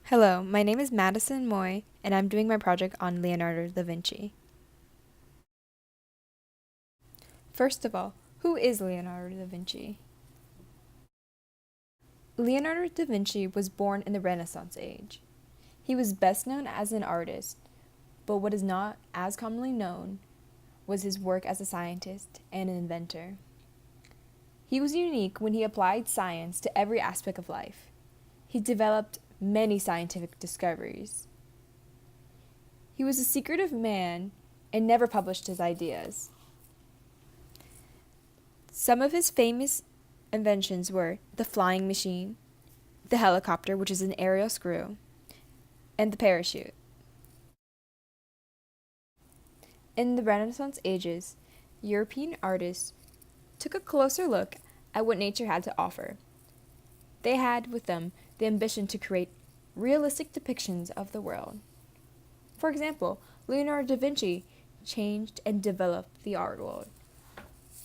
Hello, my name is Madison Moy, and I'm doing my project on Leonardo da Vinci. First of all, who is Leonardo da Vinci? Leonardo da Vinci was born in the Renaissance age. He was best known as an artist, but what is not as commonly known was his work as a scientist and an inventor. He was unique when he applied science to every aspect of life. He developed many scientific discoveries. He was a secretive man and never published his ideas. Some of his famous inventions were the flying machine, the helicopter, which is an aerial screw, and the parachute. In the Renaissance ages, European artists took a closer look at what nature had to offer. They had with them the ambition to create realistic depictions of the world. For example, Leonardo da Vinci changed and developed the art world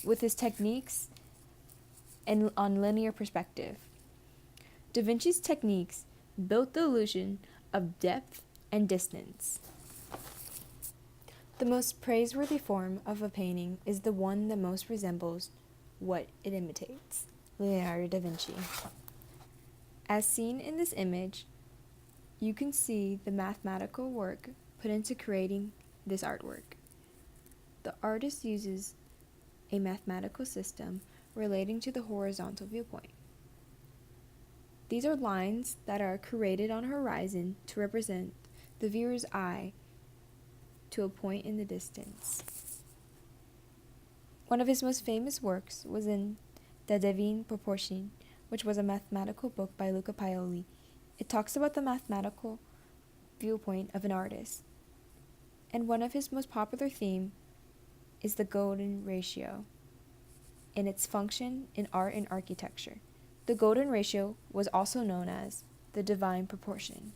with his techniques and on linear perspective. Da Vinci's techniques built the illusion of depth and distance. The most praiseworthy form of a painting is the one that most resembles what it imitates, Leonardo da Vinci. As seen in this image, you can see the mathematical work put into creating this artwork. The artist uses a mathematical system relating to the horizontal viewpoint. These are lines that are created on a horizon to represent the viewer's eye to a point in the distance. One of his most famous works was in the Divine Proportion, which was a mathematical book by Luca Paoli. It talks about the mathematical viewpoint of an artist. And one of his most popular themes is the golden ratio and its function in art and architecture. The golden ratio was also known as the divine proportion,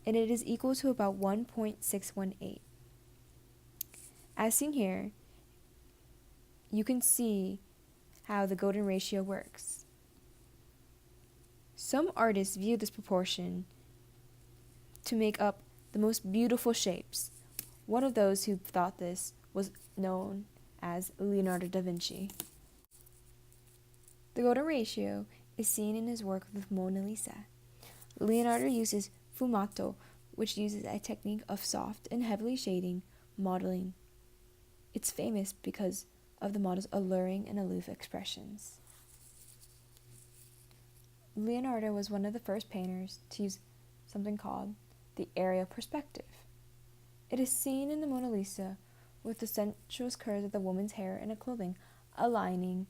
and it is equal to about 1.618. As seen here, you can see how the golden ratio works. Some artists view this proportion to make up the most beautiful shapes. One of those who thought this was known as Leonardo da Vinci. The golden ratio is seen in his work with Mona Lisa. Leonardo uses fumato, which uses a technique of soft and heavily shading modeling. It's famous because of the model's alluring and aloof expressions. Leonardo was one of the first painters to use something called the aerial perspective. It is seen in the Mona Lisa with the sensuous curves of the woman's hair and clothing aligning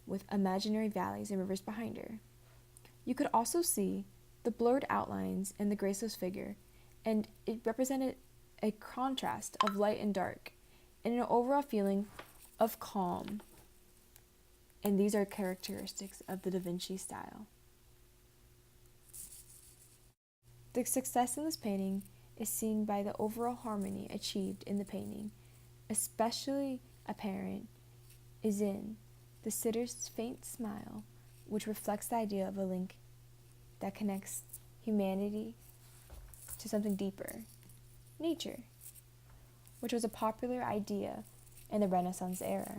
with imaginary valleys and rivers behind her. You could also see the blurred outlines and the graceless figure, and it represented a contrast of light and dark and an overall feeling of calm. And these are characteristics of the Da Vinci style. The success in this painting is seen by the overall harmony achieved in the painting. Especially apparent is in the sitter's faint smile, which reflects the idea of a link that connects humanity to something deeper, nature, which was a popular idea in the Renaissance era.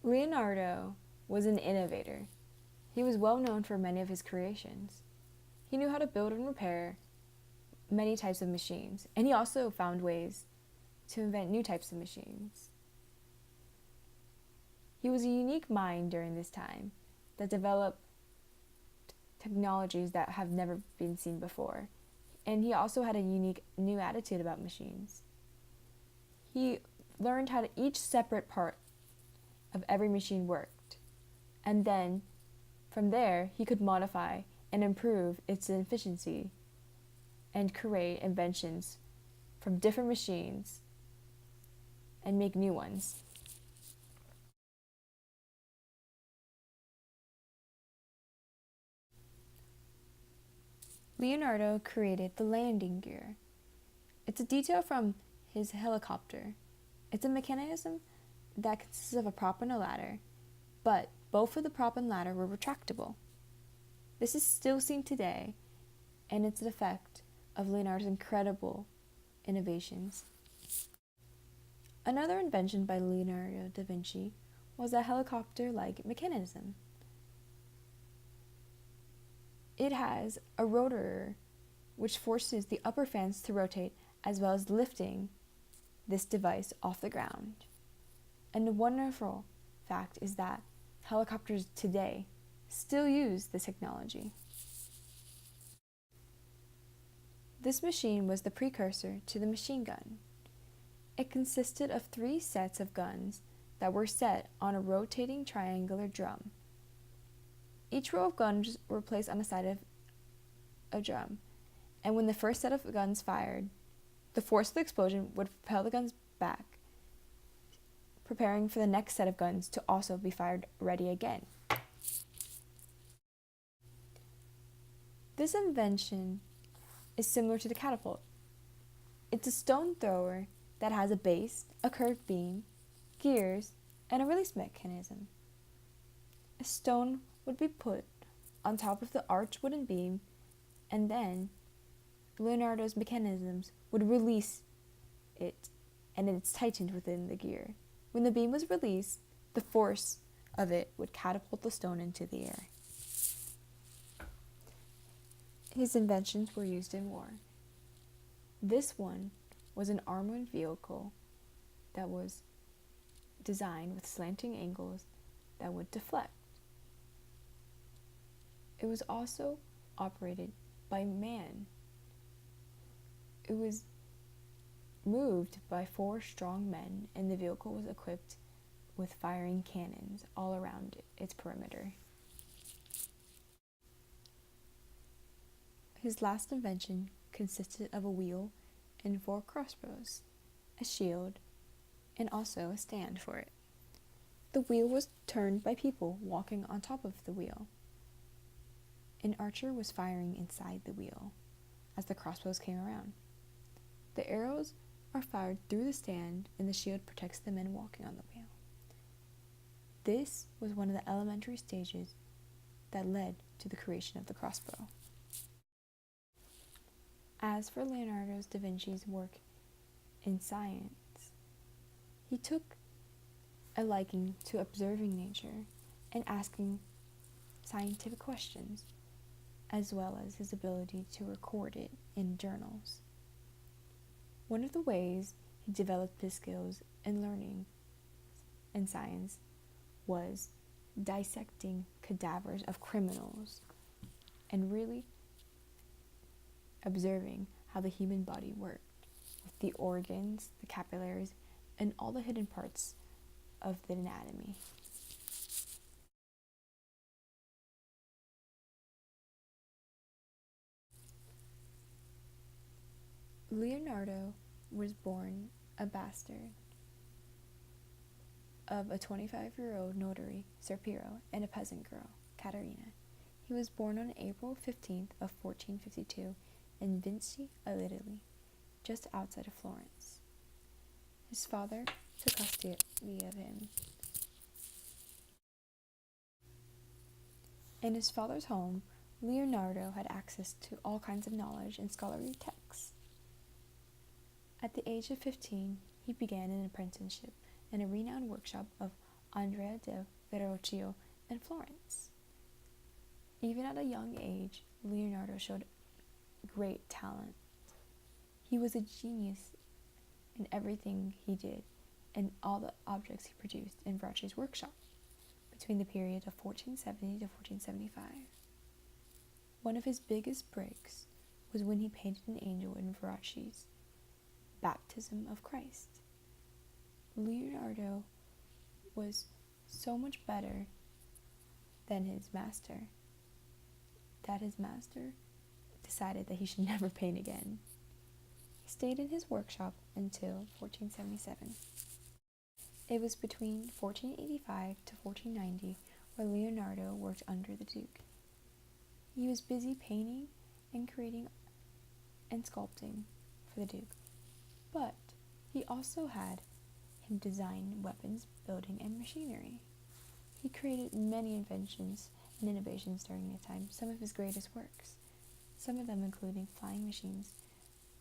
Leonardo was an innovator. He was well known for many of his creations. He knew how to build and repair many types of machines, and he also found ways to invent new types of machines. He was a unique mind during this time that developed technologies that have never been seen before, and he also had a unique new attitude about machines. He learned how to each separate part of every machine worked, and then from there he could modify and improve its efficiency and create inventions from different machines and make new ones. Leonardo created the landing gear. It's a detail from his helicopter. It's a mechanism that consists of a prop and a ladder, but both of the prop and ladder were retractable. This is still seen today, and it's an effect of Leonardo's incredible innovations. Another invention by Leonardo da Vinci was a helicopter-like mechanism. It has a rotor which forces the upper fans to rotate, as well as lifting this device off the ground. And the wonderful fact is that helicopters today still use this technology. This machine was the precursor to the machine gun. It consisted of 3 sets of guns that were set on a rotating triangular drum. Each row of guns were placed on the side of a drum, and when the first set of guns fired, the force of the explosion would propel the guns back, preparing for the next set of guns to also be fired ready again. This invention is similar to the catapult. It's a stone thrower that has a base, a curved beam, gears, and a release mechanism. A stone would be put on top of the arched wooden beam, and then Leonardo's mechanisms would release it, and it's tightened within the gear. When the beam was released, the force of it would catapult the stone into the air. His inventions were used in war. This one was an armored vehicle that was designed with slanting angles that would deflect. It was also operated by man. It was moved by 4 strong men, and the vehicle was equipped with firing cannons all around its perimeter. His last invention consisted of a wheel and 4 crossbows, a shield, and also a stand for it. The wheel was turned by people walking on top of the wheel. An archer was firing inside the wheel as the crossbows came around. The arrows are fired through the stand, and the shield protects the men walking on the wheel. This was one of the elementary stages that led to the creation of the crossbow. As for Leonardo da Vinci's work in science, he took a liking to observing nature and asking scientific questions, as well as his ability to record it in journals. One of the ways he developed his skills in learning and science was dissecting cadavers of criminals and really observing how the human body worked, with the organs, the capillaries, and all the hidden parts of the anatomy. Leonardo was born a bastard of a 25-year-old notary, Ser Piero, and a peasant girl, Caterina. He was born on April 15th of 1452 in Vinci, Italy, just outside of Florence. His father took custody of him. In his father's home, Leonardo had access to all kinds of knowledge and scholarly texts. At the age of 15, he began an apprenticeship in a renowned workshop of Andrea del Verrocchio in Florence. Even at a young age, Leonardo showed great talent. He was a genius in everything he did and all the objects he produced in Verrocchio's workshop between the period of 1470 to 1475. One of his biggest breaks was when he painted an angel in Verrocchio's Baptism of Christ. Leonardo was so much better than his master that his master decided that he should never paint again. He stayed in his workshop until 1477. It was between 1485 to 1490 where Leonardo worked under the Duke. He was busy painting and creating and sculpting for the Duke, but he also had him design weapons, building, and machinery. He created many inventions and innovations during his time, some of his greatest works, some of them including flying machines,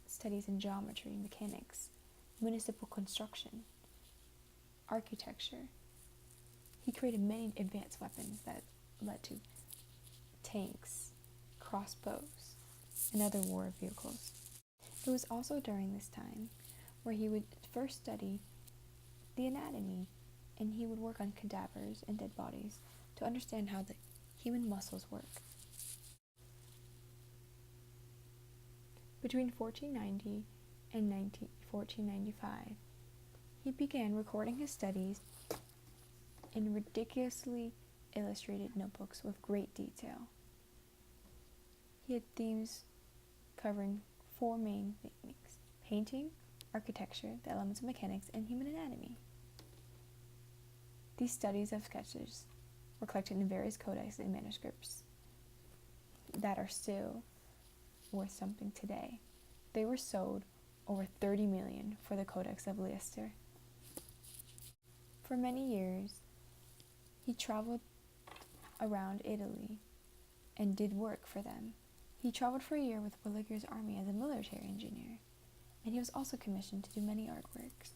studies in geometry, mechanics, municipal construction, architecture. He created many advanced weapons that led to tanks, crossbows, and other war vehicles. It was also during this time where he would first study the anatomy, and he would work on cadavers and dead bodies to understand how the human muscles work. Between 1490 and 1495, he began recording his studies in ridiculously illustrated notebooks with great detail. He had themes covering four main techniques: painting, architecture, the elements of mechanics, and human anatomy. These studies of sketches were collected in various codex and manuscripts that are still worth something today. They were sold over 30 million for the Codex of Leicester. For many years, he traveled around Italy and did work for them. He traveled for a year with Williger's army as a military engineer, and he was also commissioned to do many artworks.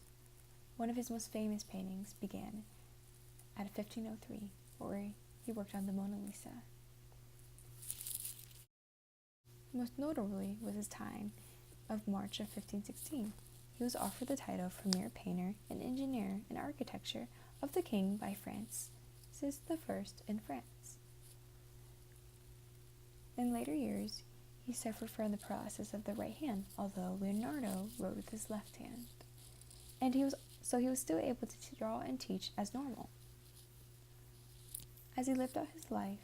One of his most famous paintings began at 1503, where he worked on the Mona Lisa. Most notably was his time of March of 1516. He was offered the title of Premier Painter and Engineer in Architecture of the King by Francis I in France. In later years, he suffered from the paralysis of the right hand, although Leonardo wrote with his left hand, and he was still able to draw and teach as normal. As he lived out his life,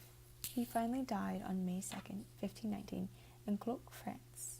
he finally died on May 2nd, 1519, in Cloque, France.